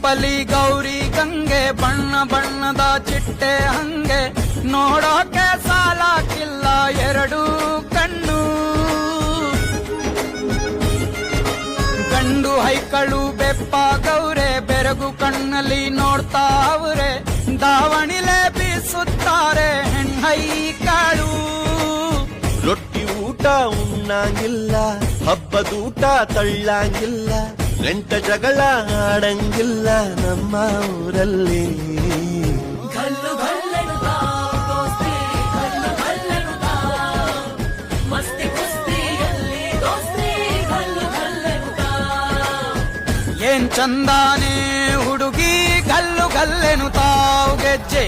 ಚಂಪಲಿ ಗೌರಿ ಗಂಗೆ ಬಣ್ಣ ಬಣ್ಣದ ಚಿಟ್ಟೆ ಹಂಗೆ ನೋಡೋಕೆ ಸಾಲಾಕಿಲ್ಲ ಎರಡು ಕಣ್ಣು. ಗಂಡು ಹೈಕಳು ಬೆಪ್ಪಾಗವ್ರೆ ಬೆರಗು ಕಣ್ಣಲ್ಲಿ ನೋಡ್ತಾವ್ರೆ. ದಾವಣಿಲೆ ಬೀಸುತ್ತಾರೆ ಹೆಣ್ಣೈಕಾಳು. ರೊಟ್ಟಿ ಊಟ ಉಣ್ಣಂಗಿಲ್ಲ, ಹಬ್ಬದೂಟ ತಳ್ಳಂಗಿಲ್ಲ, ಗಂಟ ಜಗಳ ಆಡಂಗಿಲ್ಲ ನಮ್ಮ ಊರಲ್ಲಿ. ಗಲ್ಲು ಗಲ್ಲೆನುತಾ ದೋಸ್ತಿ, ಗಲ್ಲು ಗಲ್ಲೆನುತಾ ಮಸ್ತಿ ಕುಸ್ತಿಯಲ್ಲಿ ದೋಸ್ತಿ, ಗಲ್ಲು ಗಲ್ಲೆನುತಾ. ಏನ್ ಚಂದಾನೆ ಹುಡುಗಿ ಗಲ್ಲು ಗಲ್ಲೆನುತಾವ್ ಗೆಜ್ಜೆ